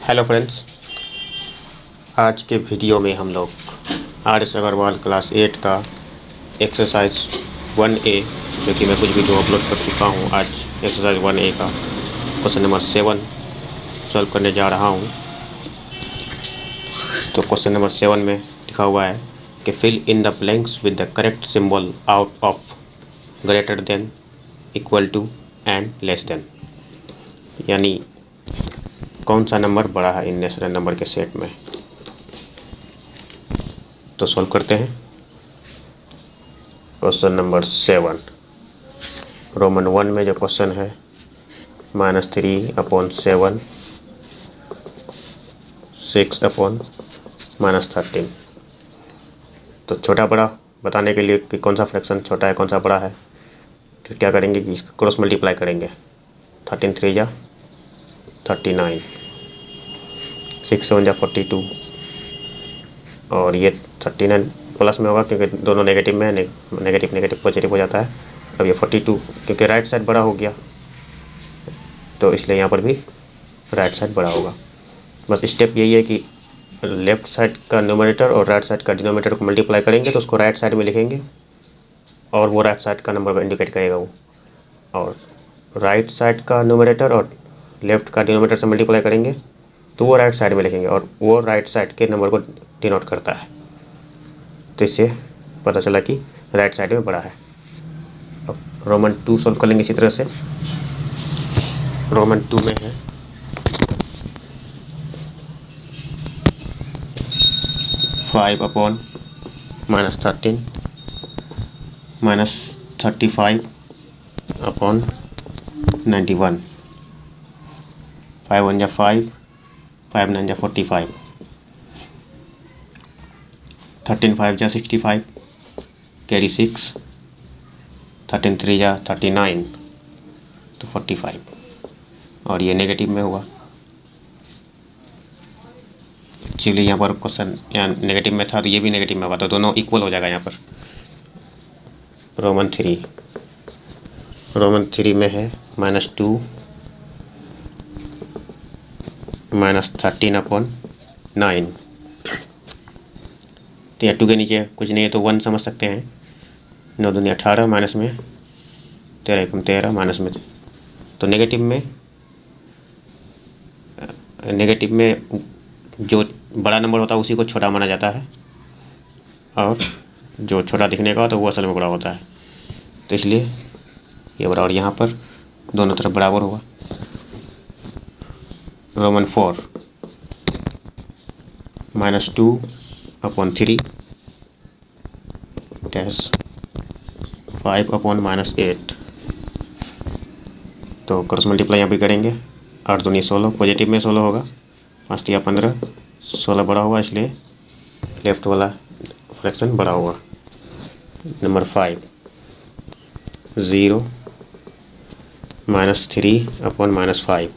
Hello friends, आज के video में हम लोग आर.एस. अग्रवाल क्लास 8 का एक्सरसाइज 1A जो कि मैं कुछ वीडियो अपलोड कर चुका हूँ। आज एक्सरसाइज 1A का क्वेश्चन नंबर 7 सॉल्व करने जा रहा हूँ। तो क्वेश्चन नंबर 7 में लिखा हुआ है कि fill in the blanks with the correct symbol out of greater than, equal to and less than, यानी कौन सा नंबर बड़ा है इन नेचुरल नंबर के सेट में। तो सॉल्व करते हैं। क्वेश्चन नंबर 7 रोमन 1 में जो क्वेश्चन है -3/7 6/-13। तो छोटा बड़ा बताने के लिए कि कौन सा फ्रैक्शन छोटा है कौन सा बड़ा है, तो क्या करेंगे कि इसका क्रॉस मल्टीप्लाई करेंगे। 13 3 जा 39, 6 7 जा 42 और ये 39 प्लस में होगा क्योंकि दोनों नेगेटिव में है, नेगेटिव नेगेटिव पॉजिटिव हो जाता है। अब ये 42 क्योंकि राइट साइड बड़ा हो गया तो इसलिए यहाँ पर भी राइट साइड बड़ा होगा। बस स्टेप यही है कि लेफ्ट साइड का न्यूमरेटर और राइट साइड का डिनोमिनेटर को मल्टीप्लाई करेंगे तो उसको राइट साइड में लिखेंगे और वो राइट साइड का नंबर इंडिकेट करेगा वो, और राइट साइड का न्यूमरेटर और लेफ्ट का डिनोमिनेटर से मल्टीप्लाई करेंगे तो वो राइट साइड में लिखेंगे और वो राइट साइड के नंबर को डिनोट करता है। तो इससे पता चला कि राइट साइड में बड़ा है। अब रोमन 2 सॉल्व कर लेंगे इसी तरह से। रोमन 2 में है 5/-13 -35/91। 5 1 जा 5, 5 9 जा 45, 13 5 जा 65, कैरी 6, 13 3 जा 39 तो 45, और ये नेगेटिव में हुआ। एक्चुअली यहाँ पर क्वेश्चन यहाँ नेगेटिव में था तो ये भी नेगेटिव में हुआ, तो दोनों इक्वल हो जाएगा यहाँ पर। रोमन 3 में है -2 -13/9। तो यहाँ 2 के नीचे कुछ नहीं है तो 1 समझ सकते हैं। 9 दूनी 18, माइनस में 13 एकम 13, माइनस में तो नेगेटिव में जो बड़ा नंबर होता है उसी को छोटा माना जाता है और जो छोटा दिखने का होता है वो असल में बड़ा होता है। तो इसलिए ये बराबर यहाँ पर दोनों तरफ बराबर होगा। Roman 4 -2/3 dash 5/-8। तो क्रॉस मल्टीप्लाई यहाँ भी करेंगे। 8 दूनी 16, पॉजिटिव में 16 होगा, 5 3 15, 16 बड़ा होगा इसलिए लेफ्ट वाला फ्रैक्शन बड़ा होगा। नंबर 5 0 -3/-5,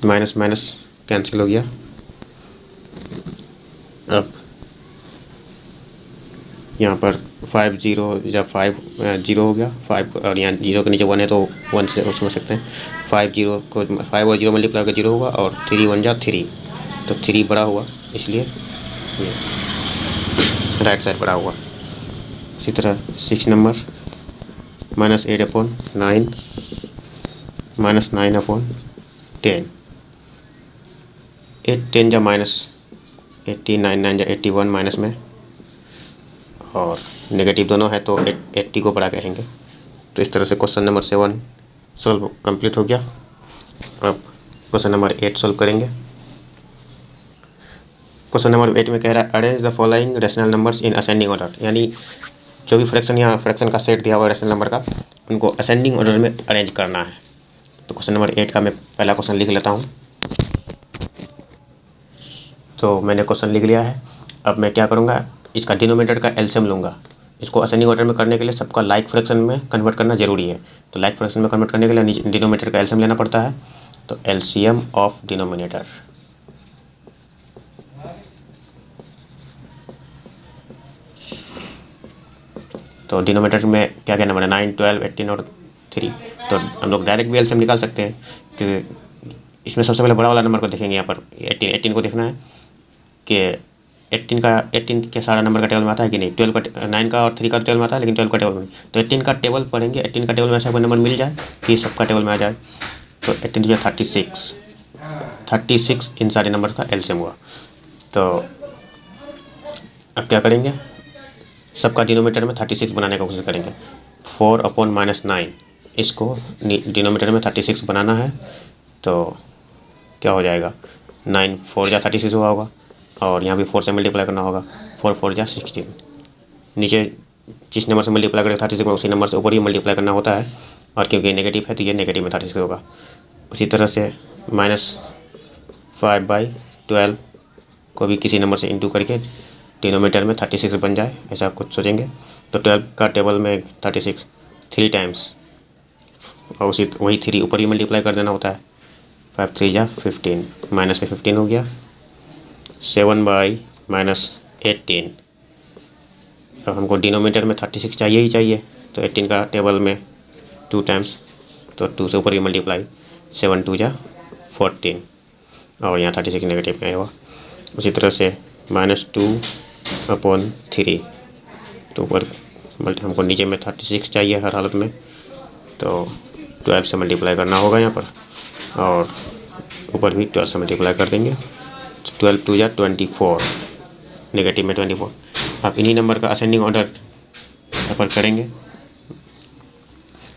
माइनस माइनस कैंसिल हो गया। अब यहाँ पर 5 0 या 5 0 हो गया 5, और यहाँ 0 के नीचे 1 है तो 1 से समझ सकते हैं। 5 0 को 5 और 0 मल्टीप्लाई करके 0 होगा और 3 1 जा 3 तो 3 बड़ा हुआ इसलिए ये राइट साइड बड़ा हुआ। इसी तरह 6 नंबर -8/9 -9/10, 8 10 जा -80, 9 9 जा 81 माइनस में, और नेगेटिव दोनों है तो 80 को बड़ा कहेंगे। तो इस तरह से क्वेश्चन नंबर 7 सॉल्व कंप्लीट हो गया। अब क्वेश्चन नंबर 8 सॉल्व करेंगे। क्वेश्चन नंबर 8 में कह रहा है arrange the following rational numbers in ascending order, यानी जो भी फ्रैक्शन यहाँ फ्रैक्शन का सेट दिया हुआ है रेशनल नंबर का उनको असेंडिंग ऑर्डर में अरेंज करना है। तो क्वेश्चन नंबर 8 का मैं पहला क्वेश्चन लिख लेता हूँ। तो मैंने क्वेश्चन लिख लिया है। अब मैं क्या करूँगा, इसका डिनोमिनेटर का एलसीएम लूँगा। इसको असेंडिंग ऑर्डर में करने के लिए सबका लाइक फ्रैक्शन में कन्वर्ट करना जरूरी है। तो लाइक फ्रैक्शन में कन्वर्ट करने के लिए डिनोमिनेटर का एलसीएम लेना पड़ता है। तो एलसीएम ऑफ डिनोमिनेटर, तो डिनोमिनेटर में क्या क्या नंबर है 9 12 18 और 3। तो हम लोग डायरेक्ट भी एलसीएम निकाल सकते हैं कि इसमें सबसे पहले बड़ा वाला नंबर को देखेंगे। यहाँ पर 18 को देखना है कि 18 के सारा नंबर का टेबल में आता है कि नहीं। 12 का, 9 का और 3 का टेबल में आता है, लेकिन 12 का टेबल में नहीं। तो 18 का टेबल पढ़ेंगे। 18 का टेबल में ऐसा कोई नंबर मिल जाए कि सबका टेबल में आ जाए। तो 18 जो 36 इन सारे नंबर का एलसीएम हुआ। तो अब क्या करेंगे, सबका डिनोमिनेटर में 36 बनाने की कोशिश करेंगे। 4/-9 इसको डिनोमिनेटर में 36 बनाना है। तो क्या हो जाएगा, 9 4 जा 36 हुआ होगा, और यहाँ भी 4 से मल्टीप्लाई करना होगा। 4 4 जा 16। नीचे जिस नंबर से मल्टीप्लाई करेगा 36 में, उसी नंबर से ऊपर ही मल्टीप्लाई करना होता है, और क्योंकि नेगेटिव है तो ये नेगेटिव में 36 होगा। उसी तरह से -5/12 को भी किसी नंबर से इंटू करके डिनोमिनेटर में 36 बन जाए, ऐसा कुछ सोचेंगे। तो 12 का टेबल में 36 3 टाइम्स, और उसी वही 3 ऊपर ही मल्टीप्लाई कर देना होता है। 5 3 जा 15, माइनस में 15 हो गया। 7/-18, अब हमको डिनोमिनेटर में 36 चाहिए ही चाहिए। तो 18 का टेबल में 2 टाइम्स, तो 2 से ऊपर ही मल्टीप्लाई। 7 2 जा 14, और यहाँ 36 नेगेटिव में हुआ। उसी तरह से -2/3, तो ऊपर हमको नीचे में 36 चाहिए हर हालत में, तो 12 से मल्टीप्लाई करना होगा यहाँ पर, और ऊपर भी 12 से मल्टीप्लाई कर देंगे। 12 2 जा 24, नेगेटिव में 24। अब इन्हीं नंबर का असेंडिंग ऑर्डर यहाँ पर करेंगे।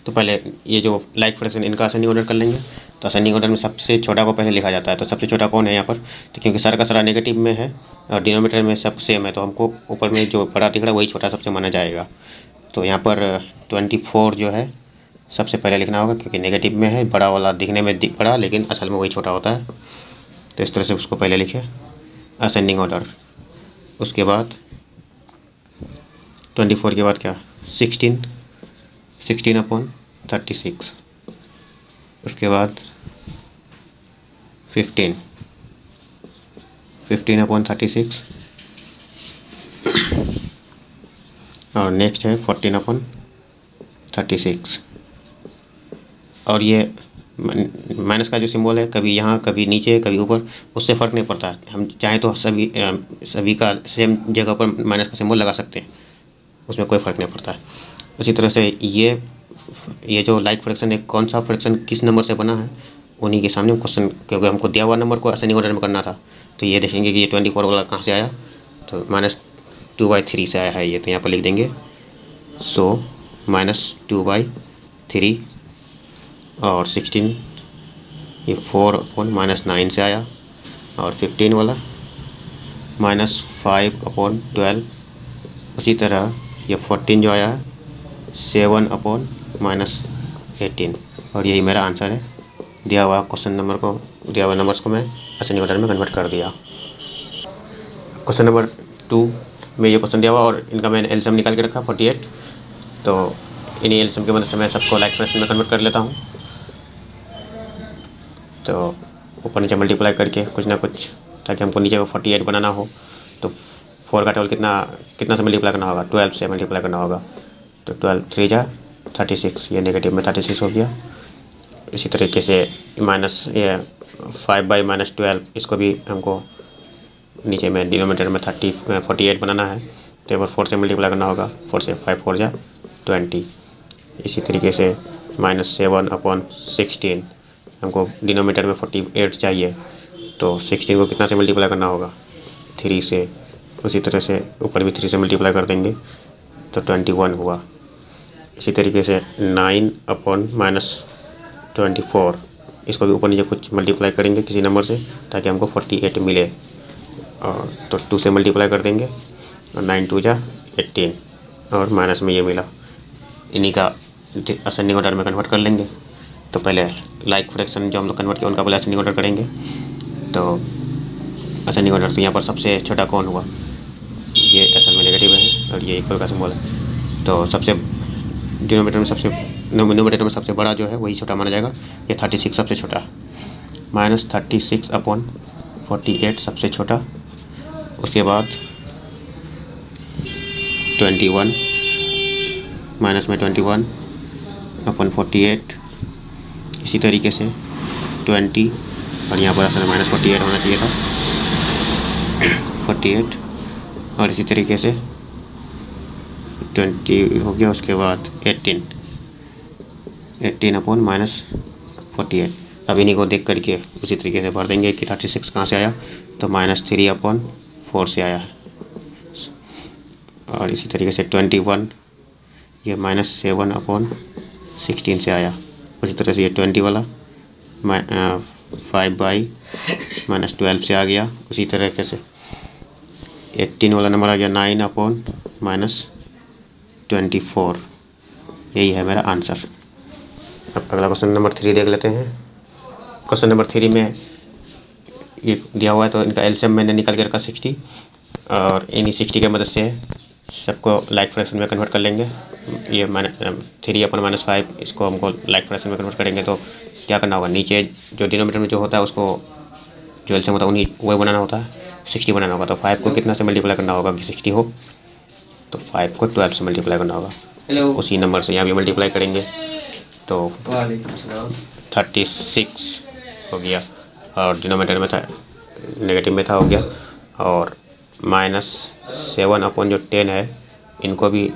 तो पहले ये जो लाइक फ्रैक्शन इनका असेंडिंग ऑर्डर कर लेंगे। तो असेंडिंग ऑर्डर में सबसे छोटा को पहले लिखा जाता है। तो सबसे छोटा कौन है यहाँ पर, तो क्योंकि सारा का सारा नेगेटिव में है और डिनोमिनेटर में सब सेम है, तो हमको ऊपर में जो बड़ा दिख रहा है वही छोटा सबसे माना जाएगा। तो यहाँ पर 24 जो है सबसे पहले लिखना होगा, क्योंकि नेगेटिव में है। बड़ा वाला दिखने में बड़ा, लेकिन असल में वही छोटा होता है। तो इस तरह से उसको पहले लिखे असेंडिंग ऑर्डर। उसके बाद 24 के बाद क्या, 16/36। उसके बाद 15/36, और नेक्स्ट है 14/36। और ये माइनस का जो सिंबल है, कभी यहाँ कभी नीचे कभी ऊपर, उससे फ़र्क नहीं पड़ता। हम चाहें तो सभी का सेम जगह पर माइनस का सिंबल लगा सकते हैं, उसमें कोई फ़र्क नहीं पड़ता है। उसी तरह से ये जो लाइक फ्रैक्शन है, कौन सा फ्रैक्शन किस नंबर से बना है, उन्हीं के सामने क्वेश्चन, क्योंकि हमको दिया हुआ नंबर को असेंडिंग ऑर्डर में करना था। तो ये देखेंगे कि ये 24 वाला कहाँ से आया, तो -2/3 से आया है ये। तो यहाँ पर लिख देंगे, सो -2/3, और 16 ये 4/-9 से आया, और 15 वाला -5/12। उसी तरह ये 14 जो आया है 7/-18, और यही मेरा आंसर है। दिया हुआ नंबर्स को मैं असेंडिंग ऑर्डर में कन्वर्ट कर दिया। क्वेश्चन नंबर 2 में ये क्वेश्चन दिया हुआ, और इनका मैंने एलसीएम निकाल के रखा 48। तो इन्हीं एलसीएम की मदद से मैं सबको लाइक फ्रैक्शन में कन्वर्ट कर लेता हूँ। तो ऊपर नीचे मल्टीप्लाई करके कुछ ना कुछ, ताकि हमको नीचे को 48 बनाना हो। तो 4 का टेबल कितना से मल्टीप्लाई करना होगा, 12 से मल्टीप्लाई करना होगा। तो 12 3 जा 36, ये नेगेटिव में 36 हो गया। इसी तरीके से ये 5/-12, इसको भी हमको नीचे में डिनोमिनेटर में 48 बनाना है। तो एक बार 4 से मल्टीप्लाई करना होगा। 4 से 5 4 जा 20। इसी तरीके से -7/16, हमको डिनोमिनेटर में 48 चाहिए। तो 16 को कितना से मल्टीप्लाई करना होगा, 3 से। उसी तरह से ऊपर भी 3 से मल्टीप्लाई कर देंगे, तो 21 हुआ। इसी तरीके से 9/-24, इसको भी ऊपर नीचे कुछ मल्टीप्लाई करेंगे किसी नंबर से, ताकि हमको 48 मिले। और तो 2 से मल्टीप्लाई कर देंगे, और 9 2 जा 18, और माइनस में ये मिला। इन्हीं का असेंडिंग ऑर्डर में कन्वर्ट कर लेंगे। तो पहले लाइक फ्रैक्शन जो हम लोग कन्वर्ट किया, उनका पहले असेंडिंग ऑर्डर करेंगे। तो असेंडिंग ऑर्डर, तो यहाँ पर सबसे छोटा कौन हुआ, ये असल में नेगेटिव है, और ये इक्वल का सिंबल है। तो न्यूमरेटर में सबसे बड़ा जो है वही छोटा माना जाएगा। ये 36 सबसे छोटा, -36/48 सबसे छोटा। उसके बाद 21, माइनस में 21/48। इसी तरीके से 20 और यहाँ पर असल में -48 होना चाहिए था, 48। और इसी तरीके से 20 हो गया, उसके बाद 18 अपॉन -48। अब इन्हीं को देख करके उसी तरीके से भर देंगे कि 36 कहाँ से आया, तो -3 अपॉन 4 से आया है। और इसी तरीके से 21 ये -7 अपॉन 16 से आया। उसी तरह से ये 20 वाला 5/-12 से आ गया। उसी तरीके से 18 वाला नंबर आ गया 9 अपॉन -24। यही है मेरा आंसर। अब अगला क्वेश्चन नंबर 3 देख लेते हैं। क्वेश्चन नंबर 3 में ये दिया हुआ है, तो इनका एलसीएम मैंने निकाल के रखा 60, और इन्हीं 60 की मदद से सबको लाइक फ्रैक्शन में कन्वर्ट कर लेंगे। ये 3 अपॉन -5 इसको हमको लाइक फ्रैक्शन में कन्वर्ट करेंगे। तो क्या करना होगा, नीचे जो डिनोमिनेटर में जो होता है उसको जो एलसीएम होता है उन्हीं वही बनाना होता है, 60 बनाना होगा। तो 5 को कितना से मल्टीप्लाई करना होगा कि 60 हो, तो 5 को 12 से मल्टीप्लाई करना होगा। उसी नंबर से यहाँ भी मल्टीप्लाई करेंगे तो 36 हो गया, और डिनोमिनेटर में था, नेगेटिव में था, हो गया। और -7 अपॉन जो 10 है, इनको भी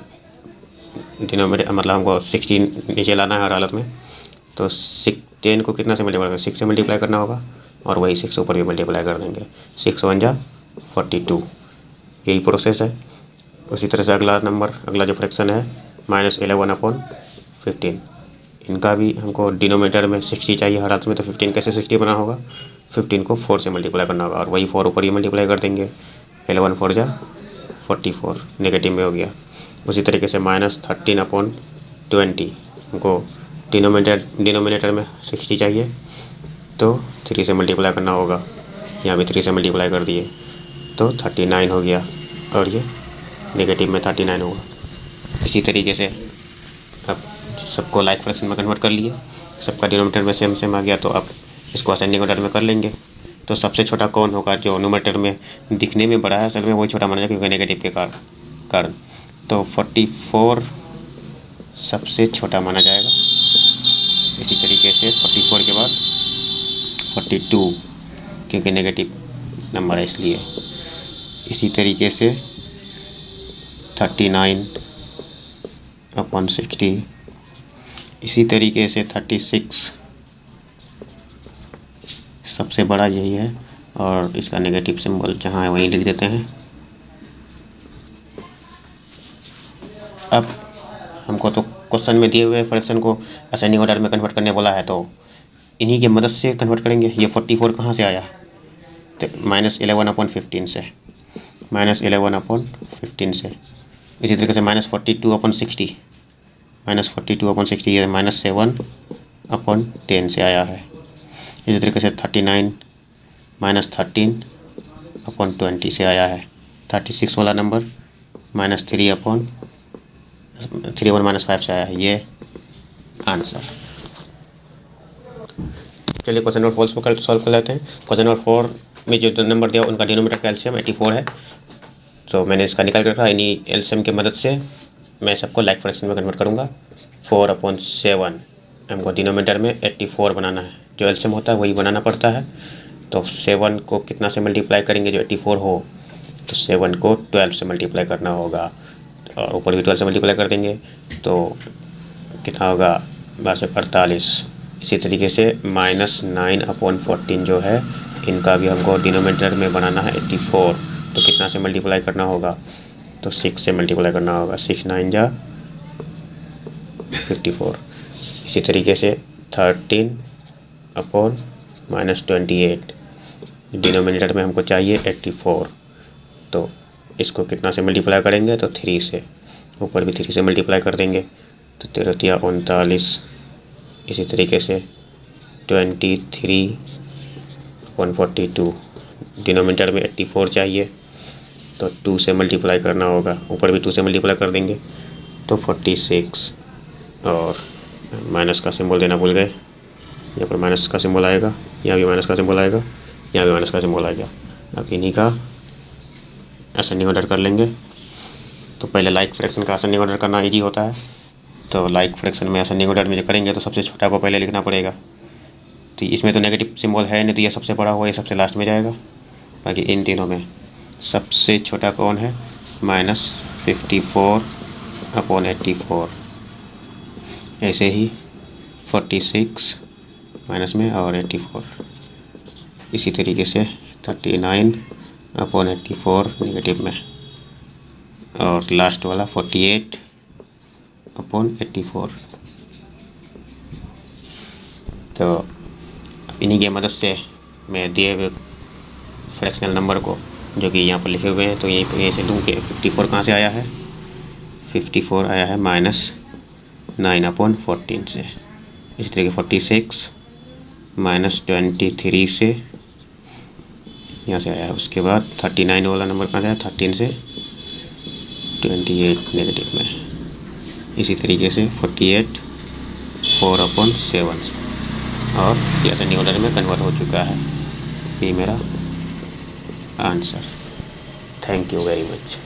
डिनोमिनेटर मतलब हमको 60 नीचे लाना है हर हालत में। तो 10 को कितना से मल्टीप्लाई करेंगे, 6 से मल्टीप्लाई करना होगा, और वही 6 ऊपर भी मल्टीप्लाई कर देंगे। 6 1 जा 42, यही प्रोसेस है। उसी तरह से अगला जो फ्रैक्शन है -11 अपॉन 15, इनका भी हमको डिनोमिनेटर में 60 चाहिए हर हालत में। तो 15 कैसे 60 बना होगा, 15 को 4 से मल्टीप्लाई करना होगा, और वही 4 ऊपर ही मल्टीप्लाई कर देंगे। 11 4 जा 44, नेगेटिव में हो गया। उसी तरीके से -13 अपॉन 20, हमको डिनोमिनेटर में 60 चाहिए, तो 3 से मल्टीप्लाई करना होगा। यहाँ भी 3 से मल्टीप्लाई कर दिए तो 39 हो गया, और ये नेगेटिव में 39 होगा। इसी तरीके से अब सबको लाइक फ्रैक्शन में कन्वर्ट कर लिए, सबका डिनोमिनेटर में सेम आ गया। तो अब इसको असेंडिंग ऑर्डर में कर लेंगे। तो सबसे छोटा कौन होगा, जो न्यूमरेटर में दिखने में बड़ा है असल में वही छोटा माना जाए, क्योंकि नेगेटिव के कारण। तो 44 सबसे छोटा माना जाएगा। इसी तरीके से 44 के बाद 42, क्योंकि नेगेटिव नंबर है इसलिए। इसी तरीके से 39 अपॉन 60, इसी तरीके से 36 सबसे बड़ा यही है, और इसका नेगेटिव सिंबल जहाँ है वहीं लिख देते हैं। अब हमको तो क्वेश्चन में दिए हुए फ्रैक्शन को असेंडिंग ऑर्डर में कन्वर्ट करने बोला है, तो इन्हीं की मदद से कन्वर्ट करेंगे। ये 44 कहाँ से आया, तो -11 अपॉन 15 से, -11 अपॉन 15 से। इसी तरीके से -42 अपॉन 60, -42 अपॉन 60 ये -7 अपॉन 10 से आया है। इसी तरीके से 39 -13 अपॉन 20 से आया है। 36 वाला नंबर -3 अपॉन 5 से आया है। ये आंसर। चलिए क्वेश्चन नंबर 4 को सॉल्व कर लेते हैं। क्वेश्चन नंबर 4 में जो नंबर दिया उनका डिनोमिनेटर का एलसीएम 84 है। तो मैंने इसका निकाल कर रखा। इन्हीं एलसीएम की मदद से मैं सबको लाइक फ्रैक्शन में कन्वर्ट करूँगा। 4/7 हमको डिनोमिनेटर में 84 बनाना है। जो एलसीएम होता है वही बनाना पड़ता है। तो 7 को कितना से मल्टीप्लाई करेंगे जो 84 हो, तो 7 को 12 से मल्टीप्लाई करना होगा, और ऊपर भी 12 से मल्टीप्लाई कर देंगे तो कितना होगा, 12 से 48। इसी तरीके से -9 अपॉन 14 जो है, इनका भी हमको डिनोमिनेटर में बनाना है 84। तो कितना से मल्टीप्लाई करना होगा, तो 6 से मल्टीप्लाई करना होगा। 6 9 जा 54। इसी तरीके से 13 अपॉन -28, डिनोमिनेटर में हमको चाहिए 84। तो इसको कितना से मल्टीप्लाई करेंगे, तो 3 से, ऊपर भी 3 से मल्टीप्लाई कर देंगे तो 13 या 39। इसी तरीके से 23/42, डिनोमिनेटर में 84 चाहिए तो 2 से मल्टीप्लाई करना होगा, ऊपर भी 2 से मल्टीप्लाई कर देंगे तो 46। और माइनस का सिंबल देना भूल गए, यहाँ पर माइनस का सिंबल आएगा, यहाँ भी माइनस का सिंबल आएगा, यहाँ भी माइनस का सिंबल आएगा। अब इन्हीं का असेंडिंग ऑर्डर कर लेंगे। तो पहले लाइक फ्रैक्शन का असेंडिंग ऑर्डर करना इजी होता है। तो लाइक फ्रैक्शन में असेंडिंग ऑर्डर में जो करेंगे तो सबसे छोटा को पहले लिखना पड़ेगा। तो इसमें तो नेगेटिव सिंबल है नहीं, तो ये सबसे बड़ा हुआ, ये सबसे लास्ट में जाएगा। बाकी इन तीनों में सबसे छोटा कौन है? -54/84। ऐसे ही 46 माइनस में और 84। इसी तरीके से 39/84 नेगेटिव में, और लास्ट वाला 48/84। तो इन्हीं की मदद से मैं दिए हुए फ्रैक्शनल नंबर को, जो कि यहाँ पर लिखे हुए हैं, तो यहीं पर ऐसे लूँ कि 54 कहाँ से आया है? 54 आया है -9/14 से। इसी तरीके 46 -23 से यहाँ से आया है। उसके बाद 39 वाला नंबर कहाँ से आया? 13 से 28 नेगेटिव में। इसी तरीके से 48 4/7 से, और ये असेंडिंग ऑर्डर में कन्वर्ट हो चुका है। ये मेरा answer. Thank you very much.